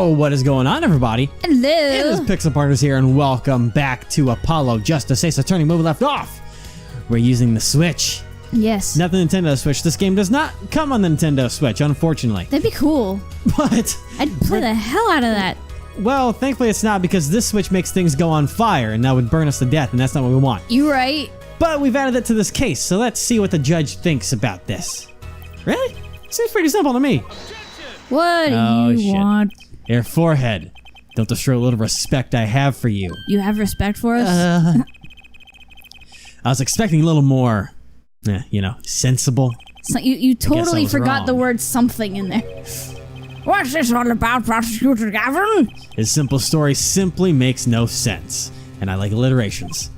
Yo, what is going on, everybody? Hello. It is Pixel Partners here, and welcome back to Apollo Justice Ace Attorney where we left off. We're using the Switch. Yes. Not the Nintendo Switch. This game does not come on the Nintendo Switch, unfortunately. That'd be cool. But I'd play the hell out of that. well, thankfully it's not, because this Switch makes things go on fire, and that would burn us to death, and that's not what we want. You right. But we've added it to this case, so let's see what the judge thinks about this. Really? Seems pretty simple to me. What do you want? Your forehead. Don't destroy a little respect I have for you. You have respect for us? I was expecting a little more, sensible. So you totally forgot wrong. the word something in there. What's this all about, Prosecutor Gavin? His simple story simply makes no sense. And I like alliterations.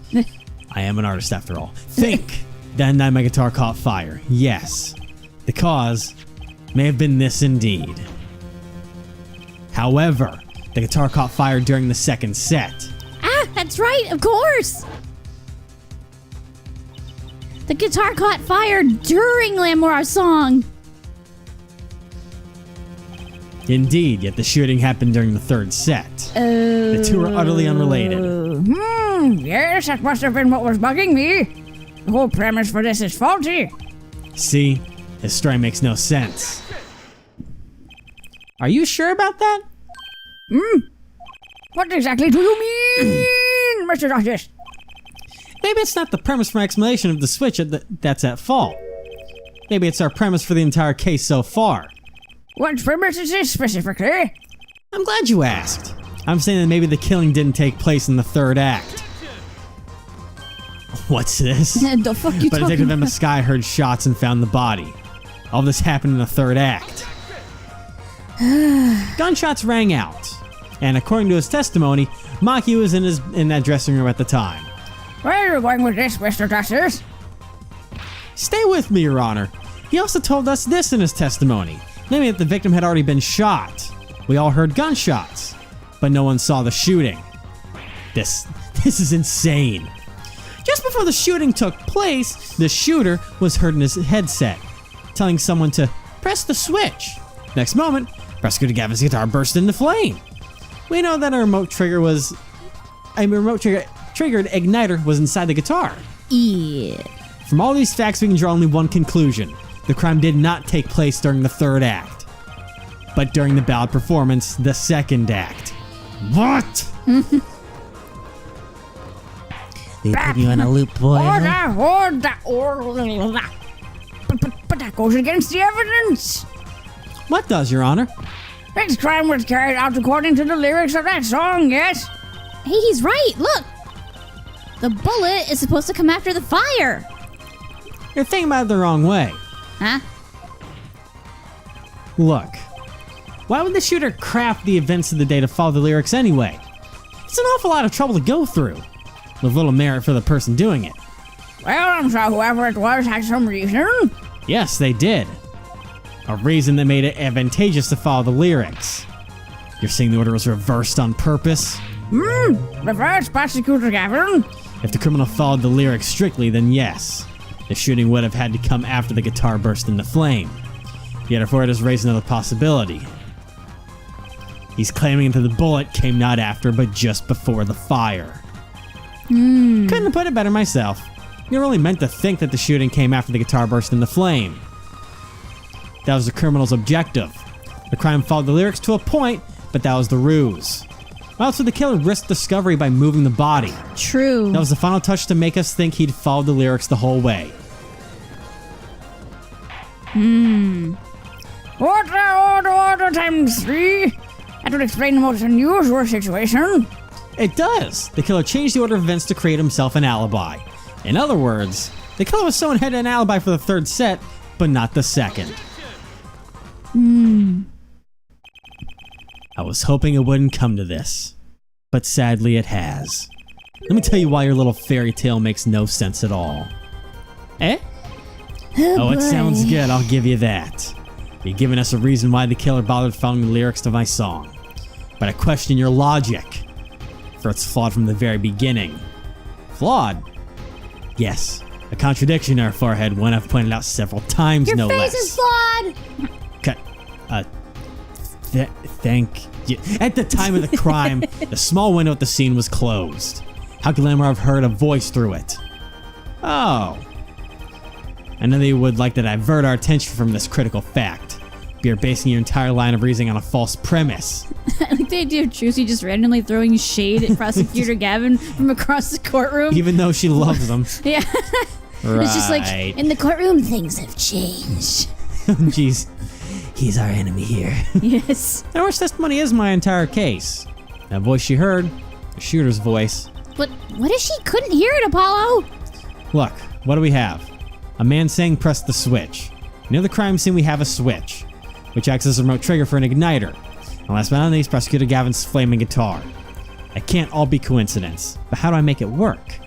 I am an artist after all. Think that night my guitar caught fire. Yes. The cause may have been this indeed. However, the guitar caught fire during the second set. Ah, that's right, of course. The guitar caught fire during Lamar's song. Indeed, yet the shooting happened during the third set. The two are utterly unrelated. Yes, that must have been what was bugging me. The whole premise for this is faulty. See? His story makes no sense. Are you sure about that? What exactly do you mean, Mr. Justice? Maybe it's not the premise for my explanation of the Switch that's at fault. Maybe it's our premise for the entire case so far. What premise is this specifically? I'm glad you asked. I'm saying that maybe the killing didn't take place in the third act. What's this? The fuck you But talking Detective Emma about? Sky heard shots and found the body. All this happened in the third act. Gunshots rang out, and according to his testimony, Maki was in that dressing room at the time. Where are you going with this, Mr. Justice? Stay with me, Your Honor. He also told us this in his testimony, namely that the victim had already been shot. We all heard gunshots, but no one saw the shooting. This is insane. Just before the shooting took place, the shooter was heard in his headset, telling someone to press the switch. Next moment, Prosecutor Gavin's guitar burst into flame. We know that a remote triggered igniter was inside the guitar. Yeah. From all these facts, we can draw only one conclusion. The crime did not take place during the third act, but during the ballad performance, the second act. What? They put you in a loop, boy. But that goes against the evidence. What does, Your Honor? This crime was carried out according to the lyrics of that song, yes? Hey, he's right. Look. The bullet is supposed to come after the fire. You're thinking about it the wrong way. Huh? Look, why would the shooter craft the events of the day to follow the lyrics anyway? It's an awful lot of trouble to go through, with little merit for the person doing it. Well, I'm sure whoever it was had some reason. Yes, they did. A reason that made it advantageous to follow the lyrics. You're saying the order was reversed on purpose? Reverse, Prosecutor Gavin. If the criminal followed the lyrics strictly, then yes. The shooting would have had to come after the guitar burst into flame. Yet if it has raised another possibility. He's claiming that the bullet came not after, but just before the fire. Couldn't have put it better myself. You're only meant to think that the shooting came after the guitar burst into flame. That was the criminal's objective. The crime followed the lyrics to a point, but that was the ruse. Why else would the killer risk discovery by moving the body? True. That was the final touch to make us think he'd followed the lyrics the whole way. Order times 3. That would explain the most unusual situation. It does. The killer changed the order of events to create himself an alibi. In other words, the killer was someone who had an alibi for the third set, but not the second. I was hoping it wouldn't come to this, but sadly it has. Let me tell you why your little fairy tale makes no sense at all. Eh? Oh, it sounds good, I'll give you that. You're giving us a reason why the killer bothered following the lyrics to my song. But I question your logic, for it's flawed from the very beginning. Flawed? Yes, a contradiction in our forehead, one I've pointed out several times, Your no face less. is flawed. Cut. Thank you. At the time of the crime, the small window at the scene was closed. How could Lamar have heard a voice through it? Oh. I know that you would like to divert our attention from this critical fact. But you're basing your entire line of reasoning on a false premise. I like the idea of Trucy just randomly throwing shade at Prosecutor Gavin from across the courtroom. Even though she loves them. Yeah. Right. It's just like, in the courtroom, things have changed. Jeez. He's our enemy here. Yes. And which testimony is my entire case. That voice she heard, the shooter's voice. But what if she couldn't hear it, Apollo? Look, what do we have? A man saying press the switch. Near the crime scene we have a switch, which acts as a remote trigger for an igniter. And last but not least, Prosecutor Gavin's flaming guitar. It can't all be coincidence, but how do I make it work?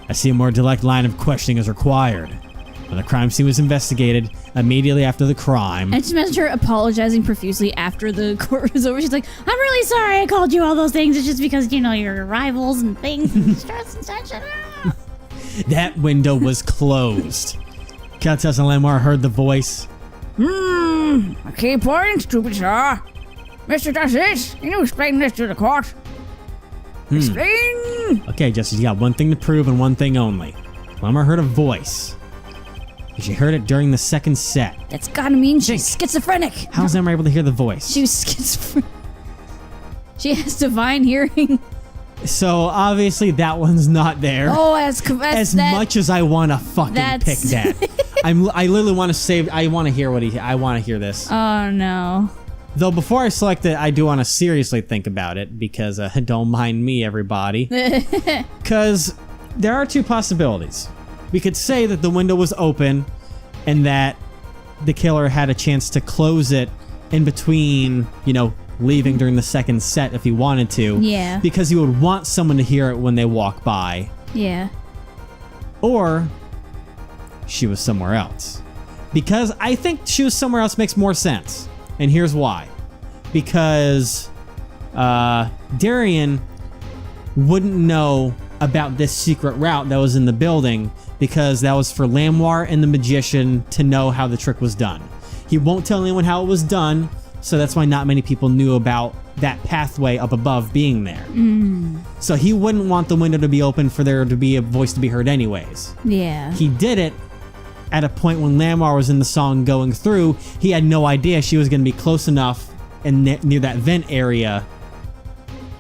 I see a more direct line of questioning is required. When the crime scene was investigated, immediately after the crime... I just imagine her apologizing profusely after the court was over. She's like, I'm really sorry I called you all those things. It's just because, you're rivals and things and stress and such. That window was closed. Countess and Lamar heard the voice. A key point to be sure. Mr. Justice, can you explain this to the court? Explain! Okay, Justice, you got one thing to prove and one thing only. Lamar heard a voice. She heard it during the second set. That's gotta mean she's schizophrenic. How's Lamar able to hear the voice? She was schizophrenic. She has divine hearing. So obviously that one's not there. Oh, as much as I want to fucking pick that, I literally want to save. I want to hear I want to hear this. Oh no. Though before I select it, I do want to seriously think about it because don't mind me, everybody. Because there are two possibilities. We could say that the window was open and that the killer had a chance to close it in between, leaving during the second set if he wanted to. Yeah. Because he would want someone to hear it when they walk by. Yeah. Or she was somewhere else. Because I think she was somewhere else makes more sense. And here's why. Because Darian wouldn't know about this secret route that was in the building because that was for Lamar and the magician to know how the trick was done. He won't tell anyone how it was done, so that's why not many people knew about that pathway up above being there. So he wouldn't want the window to be open for there to be a voice to be heard anyways. Yeah. He did it at a point when Lamar was in the song going through. He had no idea she was going to be close enough and near that vent area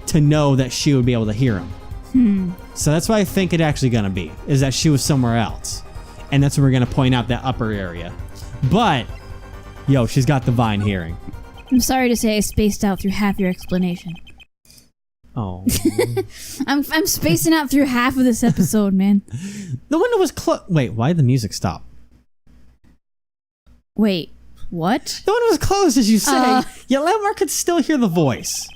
to know that she would be able to hear him. So that's what I think it actually going to be, is that she was somewhere else. And that's when we're going to point out that upper area. But, she's got divine hearing. I'm sorry to say I spaced out through half your explanation. Oh. I'm spacing out through half of this episode, man. The window was closed. Wait, why did the music stop? Wait, what? The window was closed, as you say. Yet Lamar could still hear the voice.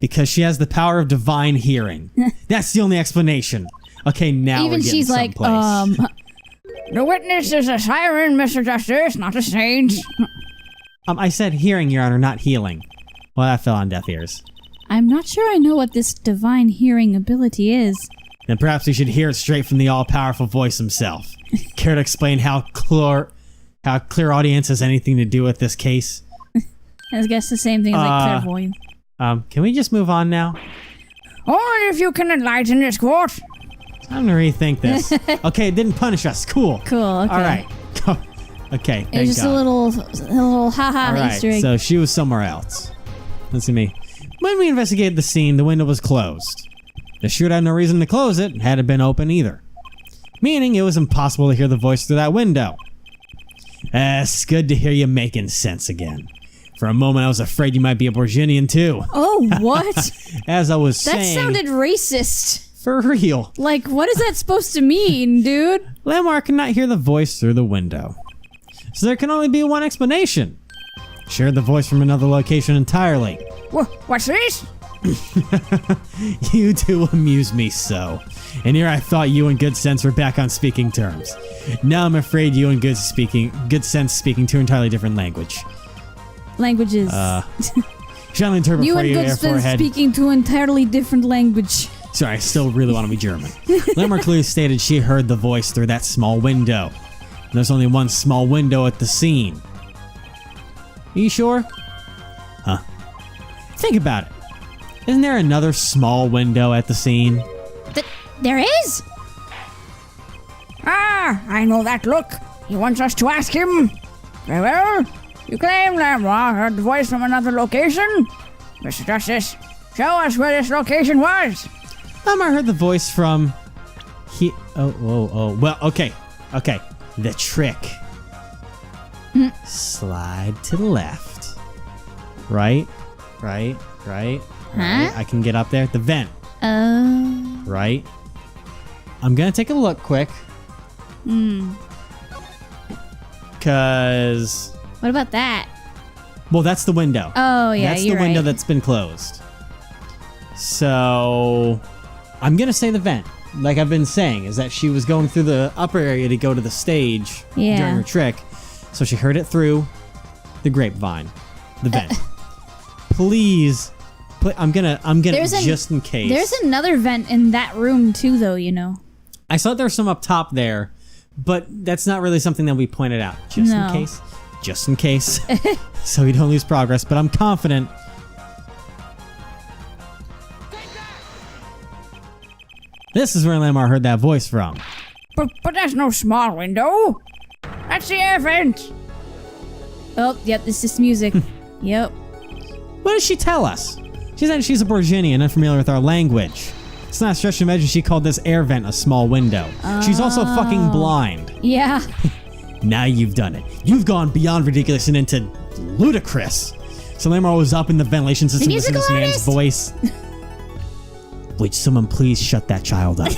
Because she has the power of divine hearing. That's the only explanation. Okay, now even we're getting she's like, someplace. The witness is a siren, Mr. Justice, not a saint. I said hearing, Your Honor, not healing. Well, that fell on deaf ears. I'm not sure I know what this divine hearing ability is. Then perhaps we should hear it straight from the all-powerful voice himself. Care to explain how clairaudience has anything to do with this case? I guess the same thing as like clairvoyance. Can we just move on now? Only if you can enlighten this court. Time to rethink this. Okay, it didn't punish us. Cool. Cool, okay. All right. Okay, thank It was just God. a little haha All right, Easter egg. so she was somewhere else. Listen to me. When we investigated the scene, the window was closed. The shooter had no reason to close it, had it been open either. Meaning it was impossible to hear the voice through that window. It's good to hear you making sense again. For a moment, I was afraid you might be a Borginian too. Oh, what? As I was That saying... sounded racist. For real. Like, what is that supposed to mean, dude? Lamar could not hear the voice through the window. So there can only be one explanation. She heard the voice from another location entirely. What's this? You two amuse me so. And here I thought you and Good Sense were back on speaking terms. Now I'm afraid you and Good Sense speaking two entirely different language. Languages. Shall I interpret You for and you, Good Sense Airforehead? speaking to entirely different language. Sorry, I still really want to be German. Lamar clearly stated she heard the voice through that small window. And there's only one small window at the scene. Are you sure? Think about it. Isn't there another small window at the scene? There is? Ah, I know that look. He wants us to ask him. Very well. You claim Lamar heard the voice from another location? Mr. Justice, show us where this location was. I heard the voice from... Well, okay. The trick. Slide to the left. Right. Huh? I can get up there. The vent. Right. I'm gonna take a look quick. Cause... What about that? Well, that's the window. Oh, yeah, that's you're the window right. that's been closed. So... I'm gonna say the vent. Like I've been saying, is that she was going through the upper area to go to the stage Yeah. during her trick. So she heard it through the grapevine. The vent. Please... I'm gonna just in case. There's another vent in that room too, though, you know. I saw there was some up top there, but that's not really something that we pointed out. Just No. in case. Just in case. So we don't lose progress, but I'm confident. This is where Lamar heard that voice from. But that's no small window. That's the air vent. Oh, yep, this is music. Yep. What does she tell us? She said she's a Borginian, unfamiliar with our language. It's not a stretch to imagine she called this air vent a small window. She's also fucking blind. Yeah. Now you've done it. You've gone beyond ridiculous and into ludicrous. So Lamar was up in the ventilation system listening to this man's voice. Would someone please shut that child up?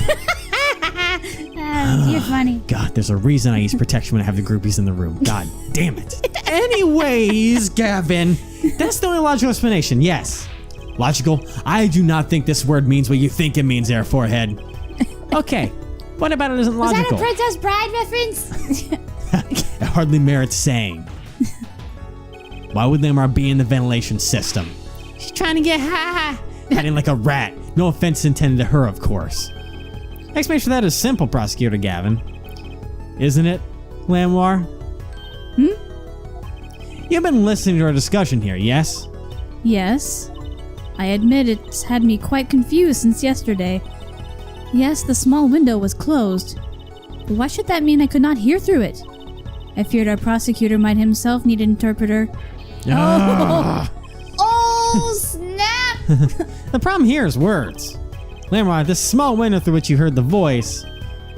You're funny. God, there's a reason I use protection when I have the groupies in the room. God damn it. Anyways, Gavin, that's the only logical explanation. Yes. Logical? I do not think this word means what you think it means, Air Forehead. Okay. What about it isn't Was logical? that a Princess Bride reference? It hardly merits saying. Why would Lamar be in the ventilation system? She's trying to get high. Hiding like a rat. No offense intended to her, of course. Explanation for that is simple, Prosecutor Gavin. Isn't it, Lamar? You've been listening to our discussion here, yes? Yes. I admit it's had me quite confused since yesterday. Yes, the small window was closed. But why should that mean I could not hear through it? I feared our prosecutor might himself need an interpreter. Oh, snap! The problem here is words. Lamar, this small window through which you heard the voice,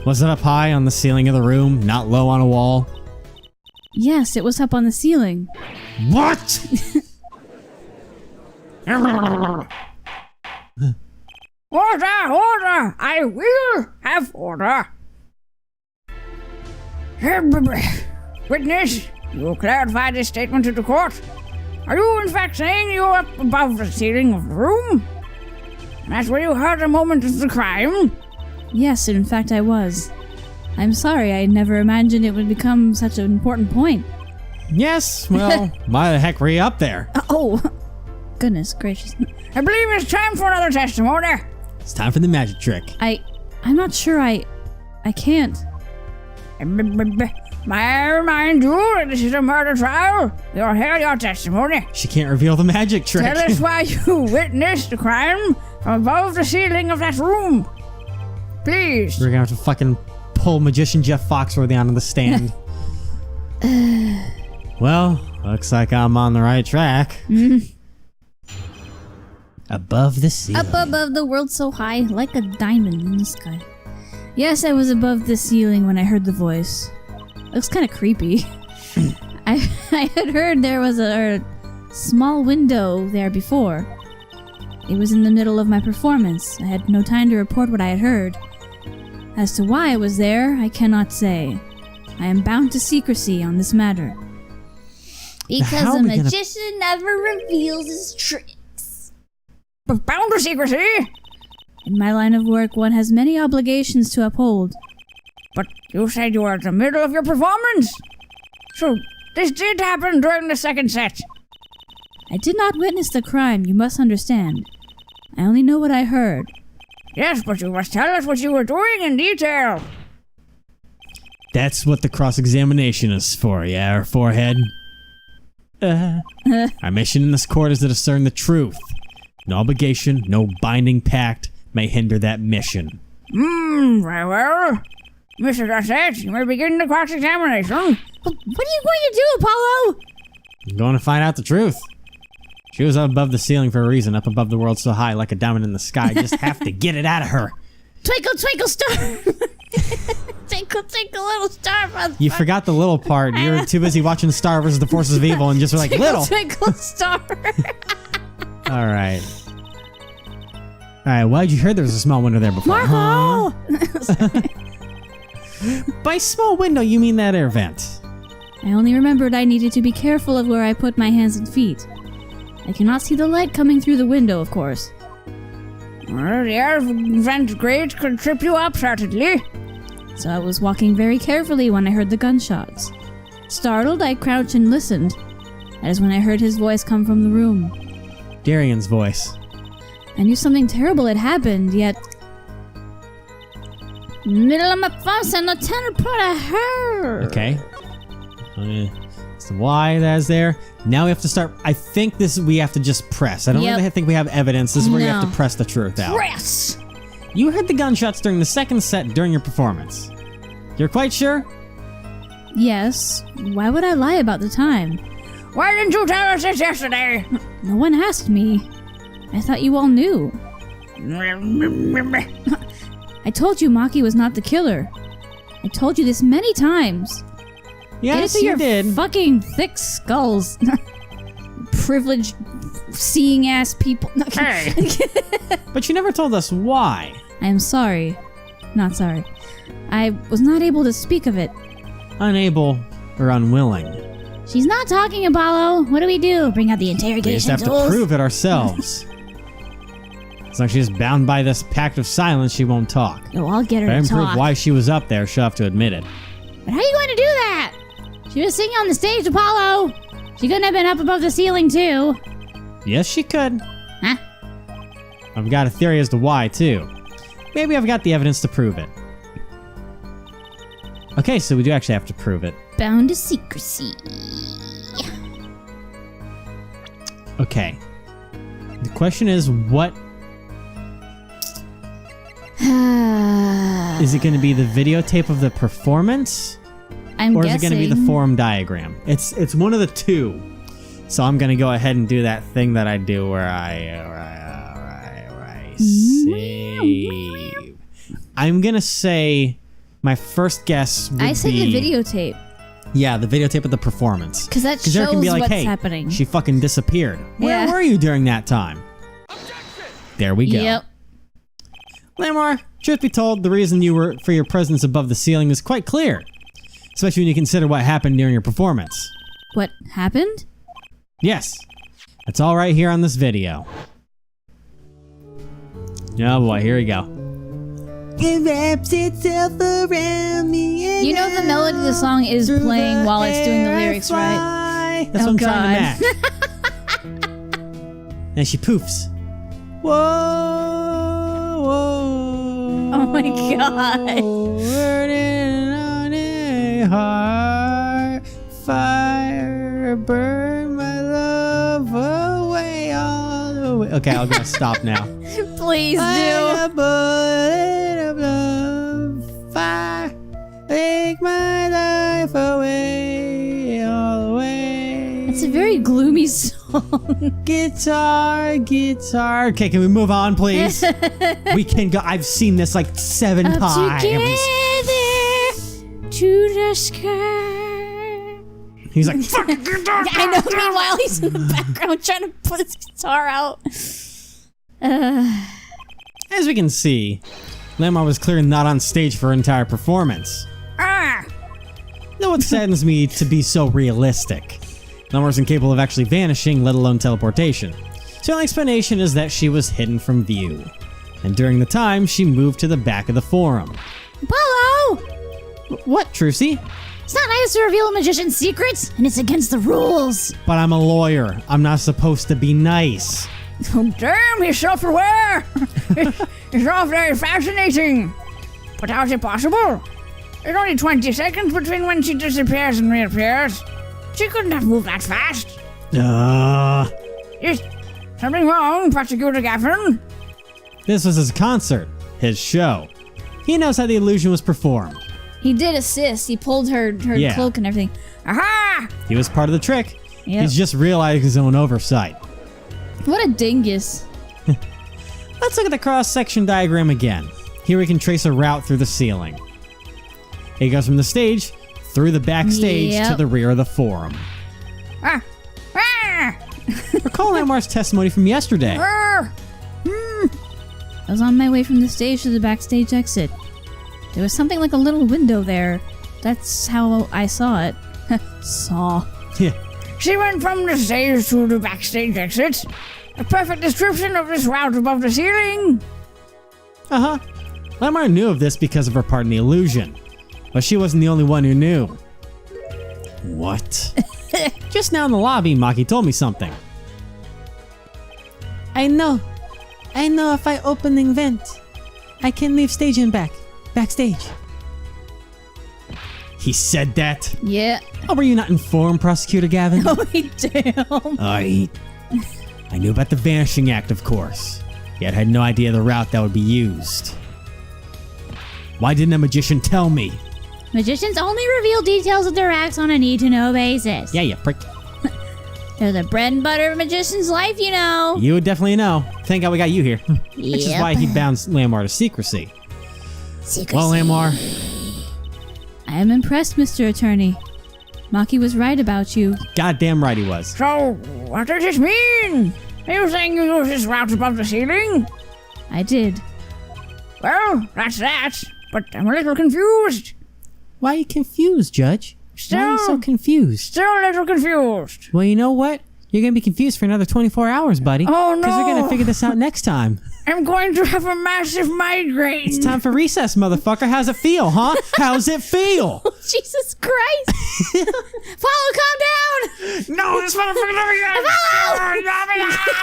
was it up high on the ceiling of the room, not low on a wall? Yes, it was up on the ceiling. What? Order! I will have order. Witness, you clarify this statement to the court. Are you in fact saying you were up above the ceiling of the room? And that's where you heard the moment of the crime? Yes, in fact I was. I'm sorry, I never imagined it would become such an important point. Yes, well, why the heck were you up there? Oh, goodness gracious. I believe it's time for another testimony. It's time for the magic trick. I'm not sure I can't. May I remind you that this is a murder trial? You'll hear your testimony. She can't reveal the magic trick. Tell us why you witnessed the crime from above the ceiling of that room. Please. We're gonna have to fucking pull magician Jeff Foxworthy onto the stand. Well, looks like I'm on the right track. Above the ceiling. Up above the world so high, like a diamond in the sky. Yes, I was above the ceiling when I heard the voice. Looks kind of creepy. I had heard there was a small window there before. It was in the middle of my performance. I had no time to report what I had heard. As to why I was there, I cannot say. I am bound to secrecy on this matter. How Because are a we gonna- magician never reveals his tricks. Bound to secrecy. In my line of work, one has many obligations to uphold. But you said you were at the middle of your performance. So this did happen during the second set. I did not witness the crime, you must understand. I only know what I heard. Yes, but you must tell us what you were doing in detail. That's what the cross-examination is for, yeah, Air Forehead? Our mission in this court is to discern the truth. No obligation, no binding pact may hinder that mission. Very well. Mr. Dorset, you may begin the cross-examination. What are you going to do, Apollo? I'm going to find out the truth. She was up above the ceiling for a reason, up above the world so high like a diamond in the sky. Just have to get it out of her. Twinkle, twinkle, star. Twinkle, twinkle, little star. You forgot the little part. You're too busy watching Star vs. the Forces of Evil and just were like, Twinkle, little. twinkle, star. All right. All right, why'd you hear there was a small window there before? Marco! By small window, you mean that air vent. I only remembered I needed to be careful of where I put my hands and feet. I cannot see the light coming through the window, of course. Well, the air vent grate could trip you up, certainly. So I was walking very carefully when I heard the gunshots. Startled, I crouched and listened. That is when I heard his voice come from the room. Darian's voice. I knew something terrible had happened, yet... Middle of my face and Lieutenant put a her. Okay. So why that's there. Now we have to start. I think we have to just press. I don't really think we have evidence. This is where you have to press the truth out. Press! You heard the gunshots during the second set during your performance. You're quite sure? Yes. Why would I lie about the time? Why didn't you tell us this yesterday? No one asked me. I thought you all knew. I told you Maki was not the killer. I told you this many times. Yes, Get it through you your did. fucking thick skulls. Privileged, seeing-ass people. Hey. But you never told us why. I am sorry. Not sorry. I was not able to speak of it. Unable or unwilling. She's not talking, Apollo. What do we do? Bring out the We interrogation just have to tools? prove it ourselves. As long as she's bound by this pact of silence, she won't talk. No, I'll get her If I to can prove talk. why she was up there, she'll have to admit it. But how are you going to do that? She was singing on the stage, Apollo. She couldn't have been up above the ceiling, too. Yes, she could. Huh? I've got a theory as to why, too. Maybe I've got the evidence to prove it. Okay, so we do actually have to prove it. Bound to secrecy. Okay. The question is, what is it going to be? The videotape of the performance, I'm or guessing. is it going to be the forum diagram? It's one of the two. So I'm going to go ahead and do that thing that I do where I save. I'm going to say my first guess would I said be the videotape. Yeah, the videotape of the performance. Because that there shows can be like, what's hey, happening. she fucking disappeared. Where Yeah. were you during that time? There we go. Yep. Lamar, truth be told, the reason you were for your presence above the ceiling is quite clear. Especially when you consider what happened during your performance. What happened? Yes. It's all right here on this video. Oh boy, here we go. It wraps itself around me. And You know the melody of the song is through playing while it's doing the air I lyrics, right? fly. That's Oh, what I'm trying God. to match. And she poofs. Whoa, whoa. Oh my God. Burning on a heart, fire, burn my love away all the way. Okay, I'm gonna stop now. Please Like do. a bullet of love, fire, take my life away all the way. It's a very gloomy song. Guitar, guitar. Okay, can we move on, please? We can go. I've seen this like 7 Up times. together to the sky. He's like, fucking guitar. I know. Meanwhile, he's in the background trying to put his guitar out. As we can see, Lamar was clearly not on stage for her entire performance. Though it saddens me to be so realistic. Lamar's incapable of actually vanishing, let alone teleportation. So the only explanation is that she was hidden from view. And during the time, she moved to the back of the forum. Apollo! What, Trucy? It's not nice to reveal a magician's secrets, and it's against the rules. But I'm a lawyer. I'm not supposed to be nice. Oh, damn, he's self-aware. It's all very fascinating. But how is it possible? There's only 20 seconds between when she disappears and reappears. She couldn't have moved that fast. Uh, Is Something wrong, Prosecutor Gavin? This was his concert, his show. He knows how the illusion was performed. He did assist. He pulled her Yeah. cloak and everything. Aha! He was part of the trick. Yep. He's just realizing his own oversight. What a dingus. Let's look at the cross-section diagram again. Here we can trace a route through the ceiling. It goes from the stage, through the backstage, Yep. to the rear of the forum. Ah! Ah! Recall Lamar's testimony from yesterday. Ah! I was on my way from the stage to the backstage exit. There was something like a little window there. That's how I saw it. Saw. Yeah. She went from the stage to the backstage exit. A perfect description of this route above the ceiling. Uh-huh. Lamar knew of this because of her part in the illusion. But she wasn't the only one who knew. What? Just now in the lobby, Maki told me something. I know if I open the vent, I can leave stage and backstage. He said that? Yeah. Oh, were you not informed, Prosecutor Gavin? Oh, damn. I knew about the Vanishing Act, of course. Yet had no idea the route that would be used. Why didn't a magician tell me? Magicians only reveal details of their acts on a need-to-know basis. Yeah, you prick. They're the bread and butter of a magician's life, you know. You would definitely know. Thank God we got you here. Which is why he bound Lamar to secrecy. Well, Lamar, I am impressed, Mr. Attorney. Maki was right about you. goddamn right he was. So, what does this mean? Are you saying you use this route above the ceiling? I did. Well, that's that. But I'm a little confused. Why are you confused, Judge? Why are you so Still, confused? still a little confused. Well, you know what? You're gonna be confused for another 24 hours, buddy. Oh, Because we're no. gonna figure this out next time. I'm going to have a massive migraine. It's time for recess, motherfucker. How's it feel, huh? How's it feel? Jesus Christ! Follow, calm down! No, this motherfucker never got